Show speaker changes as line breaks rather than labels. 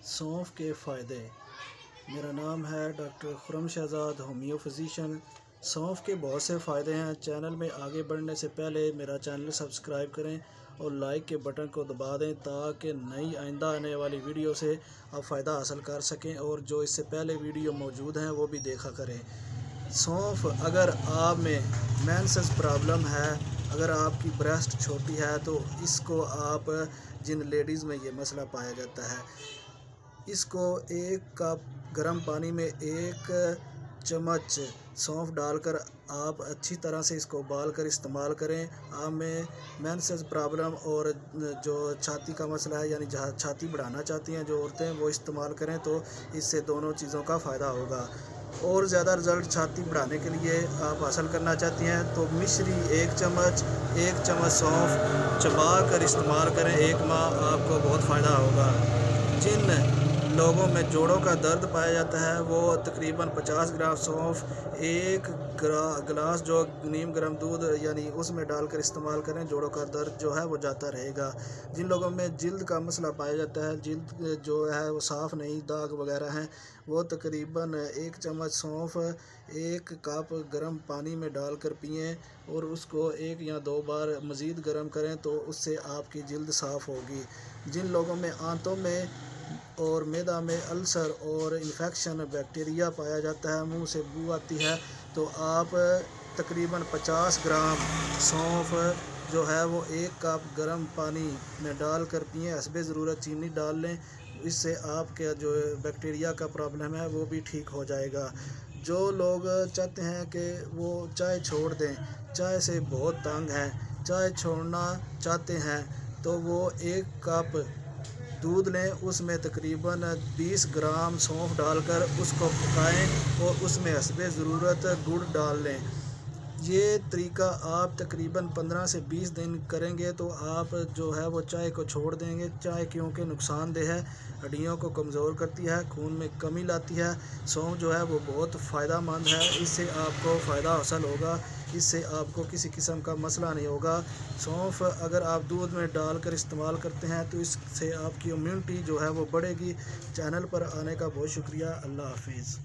सौंफ के फ़ायदे। मेरा नाम है doctor Khurram Shahzad, homeo physician. सौंफ के बहुत से फ़ायदे हैं। चैनल में आगे बढ़ने से पहले मेरा चैनल सब्सक्राइब करें और लाइक के बटन को दबा दें ताकि नई आइंदा आने वाली वीडियो से आप फ़ायदा हासिल कर सकें और जो इससे पहले वीडियो मौजूद हैं वो भी देखा करें। सौंफ, अगर आप में मेंसेस प्रॉब्लम है, अगर आपकी ब्रेस्ट छोटी है तो इसको आप, जिन लेडीज़ में ये मसला पाया जाता है, इसको 1 कप गर्म पानी में 1 चम्मच सौंफ डालकर आप अच्छी तरह से इसको उबाल कर इस्तेमाल करें। आप में मेंसेस प्रॉब्लम और जो छाती का मसला है, यानी जहाँ छाती बढ़ाना चाहती हैं जो औरतें, वो इस्तेमाल करें तो इससे दोनों चीज़ों का फ़ायदा होगा। और ज़्यादा रिज़ल्ट छाती बढ़ाने के लिए आप हासिल करना चाहती हैं तो मिश्री 1 चम्मच सौंफ चबा कर इस्तेमाल करें। 1 माह आपको बहुत फ़ायदा होगा। जिन लोगों में जोड़ों का दर्द पाया जाता है वो तकरीबन 50 ग्राम सौंफ 1 गिलास जो नीम गर्म दूध यानी उसमें डालकर इस्तेमाल करें। जोड़ों का दर्द जो है वो जाता रहेगा। जिन लोगों में जिल्द का मसला पाया जाता है, जिल्द जो है वो साफ़ नहीं, दाग वगैरह हैं, वो तकरीबन 1 चम्मच सौंफ 1 कप गर्म पानी में डालकर पिएँ और उसको 1 या 2 बार मज़ीद गर्म करें तो उससे आपकी जिल्द साफ़ होगी। जिन लोगों में आंतों में और मैदा में अल्सर और इन्फेक्शन बैक्टीरिया पाया जाता है, मुंह से बू आती है, तो आप तकरीबन 50 ग्राम सौंफ जो है वो 1 कप गर्म पानी में डाल कर पिएँ। हस्बे ज़रूरत चीनी डाल लें, इससे आपके जो बैक्टीरिया का प्रॉब्लम है वो भी ठीक हो जाएगा। जो लोग चाहते हैं कि वो चाय छोड़ दें, चाय से बहुत तंग हैं, चाय छोड़ना चाहते हैं, तो वो 1 कप दूध लें, उसमें तकरीबन 20 ग्राम सौंफ डालकर उसको पकाएं और उसमें हस्बे ज़रूरत गुड़ डाल लें। ये तरीका आप तकरीबन 15 से 20 दिन करेंगे तो आप जो है वो चाय को छोड़ देंगे। चाय क्योंकि नुकसानदेह है, हड्डियों को कमज़ोर करती है, खून में कमी लाती है। सौंफ जो है वो बहुत फ़ायदेमंद है, इससे आपको फ़ायदा हासिल होगा, इससे आपको किसी किस्म का मसला नहीं होगा। सौंफ अगर आप दूध में डालकर इस्तेमाल करते हैं तो इससे आपकी इम्यूनिटी जो है वो बढ़ेगी। चैनल पर आने का बहुत शुक्रिया। अल्लाह हाफिज़।